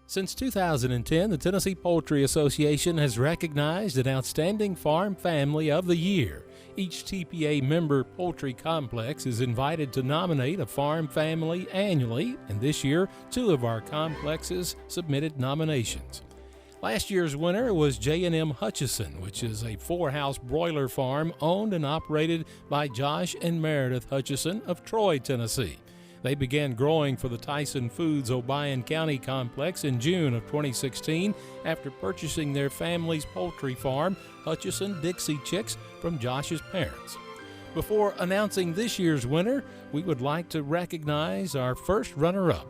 Since 2010, the Tennessee Poultry Association has recognized an outstanding farm family of the year. Each TPA member poultry complex is invited to nominate a farm family annually, and this year, 2 of our complexes submitted nominations. Last year's winner was J&M Hutchison, which is a 4-house broiler farm owned and operated by Josh and Meredith Hutchison of Troy, Tennessee. They began growing for the Tyson Foods Obion County complex in June of 2016 after purchasing their family's poultry farm, Hutchison Dixie Chicks, from Josh's parents. Before announcing this year's winner, we would like to recognize our first runner-up,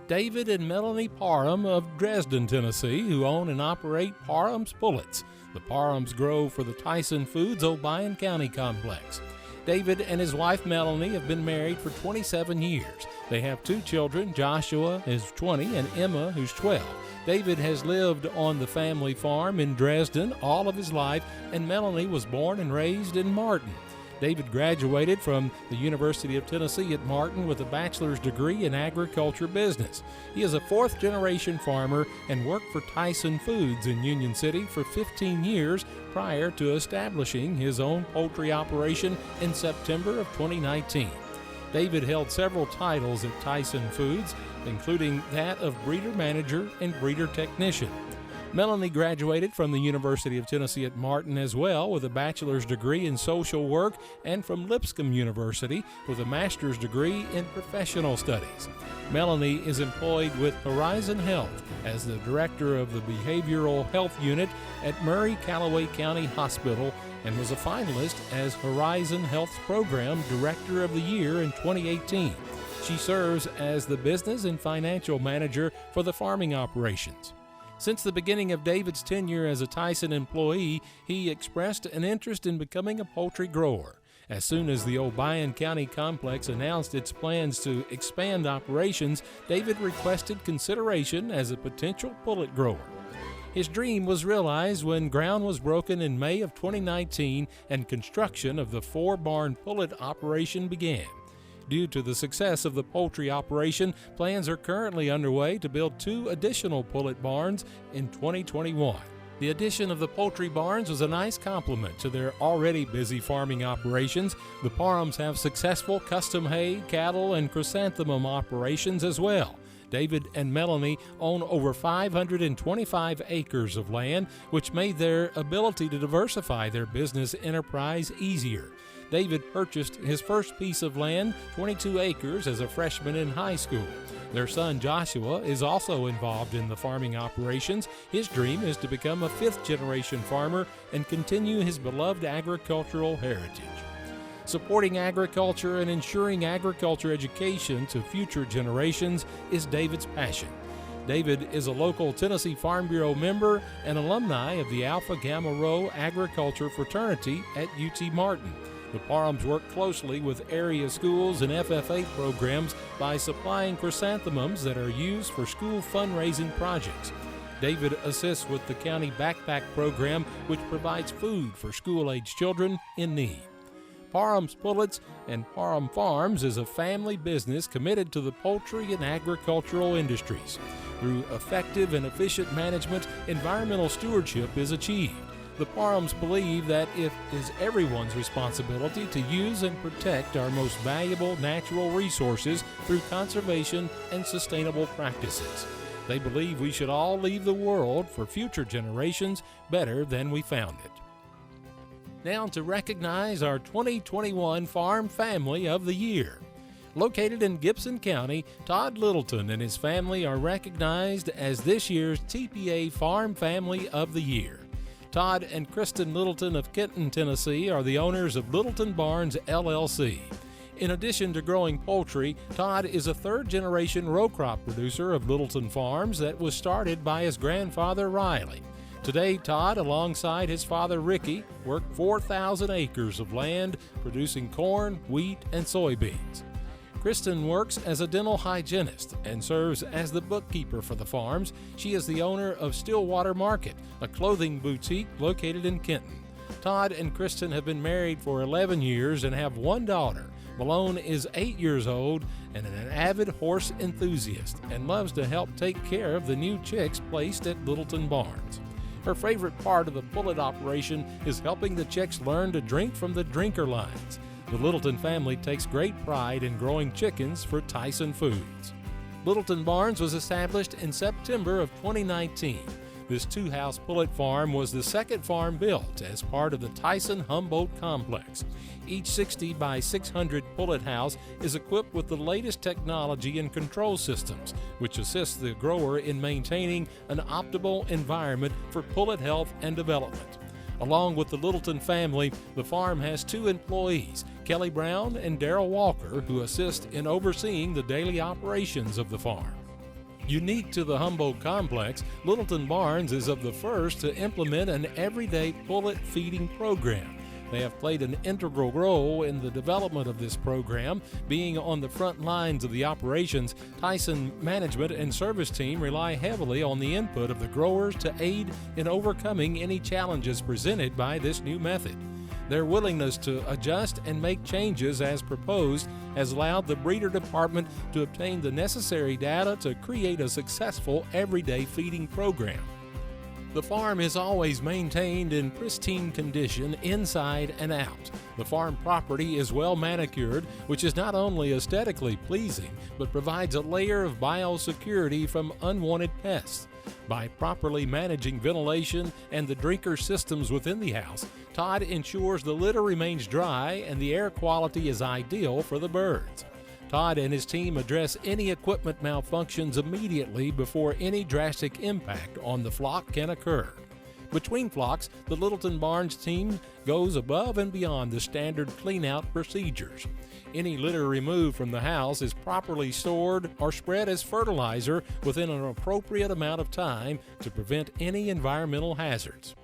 David and Melanie Parham of Dresden, Tennessee, who own and operate Parham's Pullets. The Parhams grow for the Tyson Foods Obion County complex. David and his wife Melanie have been married for 27 years. They have 2 children, Joshua is 20 and Emma who's 12. David has lived on the family farm in Dresden all of his life, and Melanie was born and raised in Martin. David graduated from the University of Tennessee at Martin with a bachelor's degree in agriculture business. He is a 4th-generation farmer and worked for Tyson Foods in Union City for 15 years prior to establishing his own poultry operation in September of 2019. David held several titles at Tyson Foods, including that of breeder manager and breeder technician. Melanie graduated from the University of Tennessee at Martin as well with a bachelor's degree in social work, and from Lipscomb University with a master's degree in professional studies. Melanie is employed with Horizon Health as the director of the Behavioral Health Unit at Murray-Callaway County Hospital and was a finalist as Horizon Health's Program Director of the Year in 2018. She serves as the business and financial manager for the farming operations. Since the beginning of David's tenure as a Tyson employee, he expressed an interest in becoming a poultry grower. As soon as the Obion County complex announced its plans to expand operations, David requested consideration as a potential pullet grower. His dream was realized when ground was broken in May of 2019 and construction of the 4-barn pullet operation began. Due to the success of the poultry operation, plans are currently underway to build 2 additional pullet barns in 2021. The addition of the poultry barns was a nice complement to their already busy farming operations. The Parhams have successful custom hay, cattle, and chrysanthemum operations as well. David and Melanie own over 525 acres of land, which made their ability to diversify their business enterprise easier. David purchased his first piece of land, 22 acres, as a freshman in high school. Their son Joshua is also involved in the farming operations. His dream is to become a 5th-generation farmer and continue his beloved agricultural heritage. Supporting agriculture and ensuring agriculture education to future generations is David's passion. David is a local Tennessee Farm Bureau member and alumni of the Alpha Gamma Rho Agriculture Fraternity at UT Martin. The Parhams work closely with area schools and FFA programs by supplying chrysanthemums that are used for school fundraising projects. David assists with the county backpack program, which provides food for school-age children in need. Parham's Pullets and Parham Farms is a family business committed to the poultry and agricultural industries. Through effective and efficient management, environmental stewardship is achieved. The Parhams believe that it is everyone's responsibility to use and protect our most valuable natural resources through conservation and sustainable practices. They believe we should all leave the world for future generations better than we found it. Now to recognize our 2021 Farm Family of the Year. Located in Gibson County, Todd Littleton and his family are recognized as this year's TPA Farm Family of the Year. Todd and Kristen Littleton of Kenton, Tennessee are the owners of Littleton Barns, LLC. In addition to growing poultry, Todd is a 3rd-generation row crop producer of Littleton Farms that was started by his grandfather Riley. Today, Todd, alongside his father Ricky, work 4,000 acres of land producing corn, wheat, and soybeans. Kristen works as a dental hygienist and serves as the bookkeeper for the farms. She is the owner of Stillwater Market, a clothing boutique located in Kenton. Todd and Kristen have been married for 11 years and have 1 daughter. Malone is 8 years old and an avid horse enthusiast and loves to help take care of the new chicks placed at Littleton Barns. Her favorite part of the pullet operation is helping the chicks learn to drink from the drinker lines. The Littleton family takes great pride in growing chickens for Tyson Foods. Littleton Barns was established in September of 2019. This two-house pullet farm was the second farm built as part of the Tyson Humboldt complex. Each 60 by 600 pullet house is equipped with the latest technology and control systems, which assists the grower in maintaining an optimal environment for pullet health and development. Along with the Littleton family, the farm has 2 employees, Kelly Brown and Darrell Walker, who assist in overseeing the daily operations of the farm. Unique to the Humboldt complex, Littleton Barns is of the first to implement an everyday pullet feeding program. They have played an integral role in the development of this program. Being on the front lines of the operations, Tyson management and service team rely heavily on the input of the growers to aid in overcoming any challenges presented by this new method. Their willingness to adjust and make changes as proposed has allowed the breeder department to obtain the necessary data to create a successful everyday feeding program. The farm is always maintained in pristine condition inside and out. The farm property is well manicured, which is not only aesthetically pleasing, but provides a layer of biosecurity from unwanted pests. By properly managing ventilation and the drinker systems within the house, Todd ensures the litter remains dry and the air quality is ideal for the birds. Todd and his team address any equipment malfunctions immediately before any drastic impact on the flock can occur. Between flocks, the Littleton Barns team goes above and beyond the standard cleanout procedures. Any litter removed from the house is properly stored or spread as fertilizer within an appropriate amount of time to prevent any environmental hazards.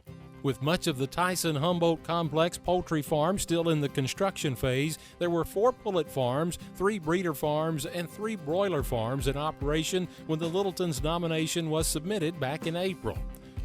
With much of the Tyson Humboldt complex poultry farm still in the construction phase, there were 4 pullet farms, 3 breeder farms, and 3 broiler farms in operation when the Littleton's nomination was submitted back in April.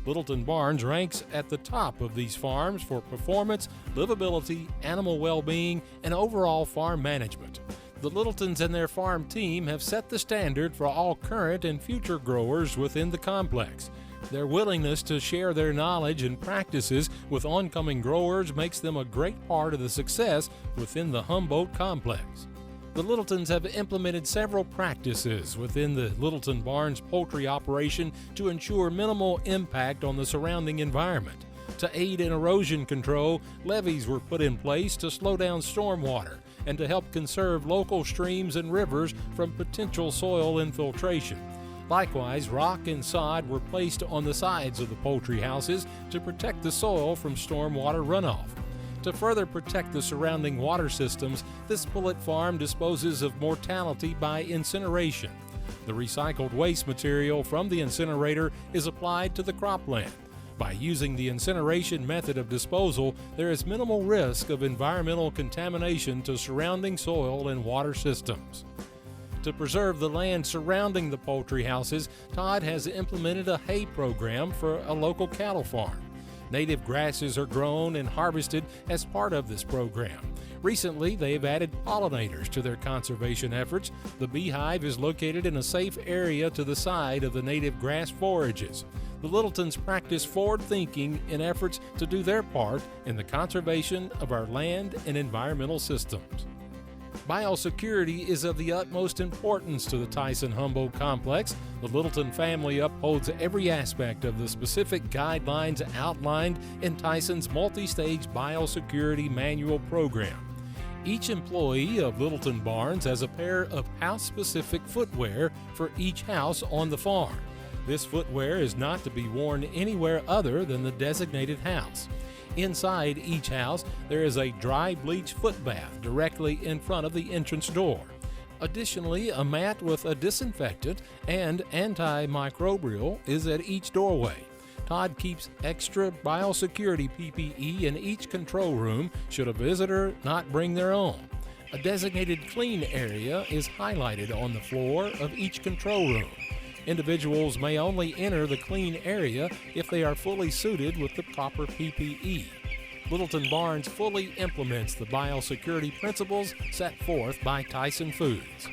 Littleton Barns ranks at the top of these farms for performance, livability, animal well-being, and overall farm management. The Littletons and their farm team have set the standard for all current and future growers within the complex. Their willingness to share their knowledge and practices with oncoming growers makes them a great part of the success within the Humboldt complex. The Littletons have implemented several practices within the Littleton Barns poultry operation to ensure minimal impact on the surrounding environment. To aid in erosion control, levees were put in place to slow down stormwater and to help conserve local streams and rivers from potential soil infiltration. Likewise, rock and sod were placed on the sides of the poultry houses to protect the soil from stormwater runoff. To further protect the surrounding water systems, this pullet farm disposes of mortality by incineration. The recycled waste material from the incinerator is applied to the cropland. By using the incineration method of disposal, there is minimal risk of environmental contamination to surrounding soil and water systems. To preserve the land surrounding the poultry houses, Todd has implemented a hay program for a local cattle farm. Native grasses are grown and harvested as part of this program. Recently, they've added pollinators to their conservation efforts. The beehive is located in a safe area to the side of the native grass forages. The Littletons practice forward thinking in efforts to do their part in the conservation of our land and environmental systems. Biosecurity is of the utmost importance to the Tyson Humboldt complex. The Littleton family upholds every aspect of the specific guidelines outlined in Tyson's multi-stage biosecurity manual program. Each employee of Littleton Barns has a pair of house-specific footwear for each house on the farm. This footwear is not to be worn anywhere other than the designated house. Inside each house, there is a dry bleach foot bath directly in front of the entrance door. Additionally, a mat with a disinfectant and antimicrobial is at each doorway. Todd keeps extra biosecurity PPE in each control room should a visitor not bring their own. A designated clean area is highlighted on the floor of each control room. Individuals may only enter the clean area if they are fully suited with the proper PPE. Littleton Barnes fully implements the biosecurity principles set forth by Tyson Foods.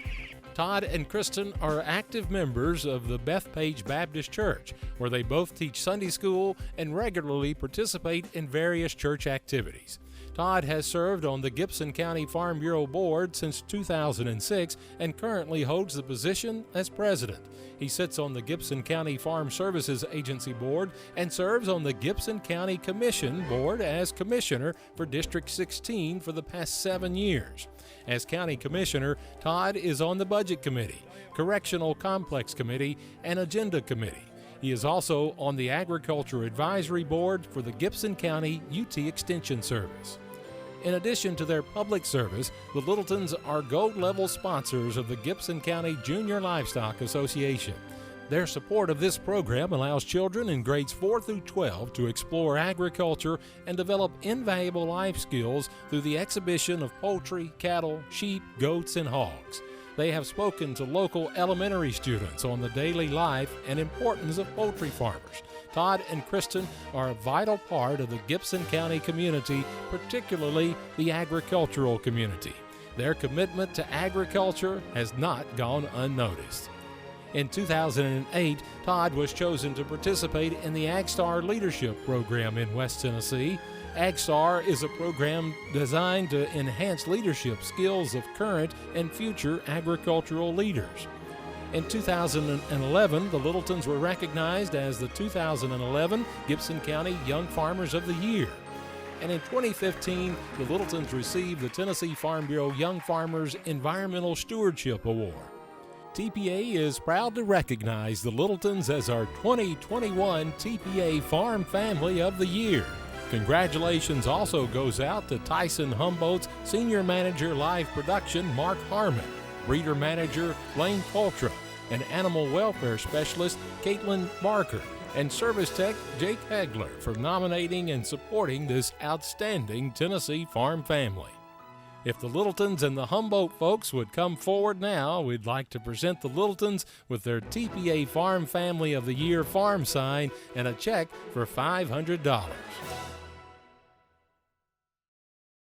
Todd and Kristen are active members of the Bethpage Baptist Church, where they both teach Sunday school and regularly participate in various church activities. Todd has served on the Gibson County Farm Bureau Board since 2006 and currently holds the position as president. He sits on the Gibson County Farm Services Agency Board and serves on the Gibson County Commission Board as commissioner for District 16 for the past 7 years. As County Commissioner, Todd is on the Budget Committee, Correctional Complex Committee, and Agenda Committee. He is also on the Agriculture Advisory Board for the Gibson County UT Extension Service. In addition to their public service, the Littletons are gold-level sponsors of the Gibson County Junior Livestock Association. Their support of this program allows children in grades 4 through 12 to explore agriculture and develop invaluable life skills through the exhibition of poultry, cattle, sheep, goats, and hogs. They have spoken to local elementary students on the daily life and importance of poultry farmers. Todd and Kristen are a vital part of the Gibson County community, particularly the agricultural community. Their commitment to agriculture has not gone unnoticed. In 2008, Todd was chosen to participate in the AgStar Leadership Program in West Tennessee. AgStar is a program designed to enhance leadership skills of current and future agricultural leaders. In 2011, the Littletons were recognized as the 2011 Gibson County Young Farmers of the Year. And in 2015, the Littletons received the Tennessee Farm Bureau Young Farmers Environmental Stewardship Award. TPA is proud to recognize the Littletons as our 2021 TPA Farm Family of the Year. Congratulations also goes out to Tyson Humboldt's Senior Manager Live Production Mark Harmon, Breeder Manager Lane Poltra, and Animal Welfare Specialist Caitlin Barker, and Service Tech Jake Hegler for nominating and supporting this outstanding Tennessee farm family. If the Littletons and the Humboldt folks would come forward now, we'd like to present the Littletons with their TPA Farm Family of the Year farm sign and a check for $500.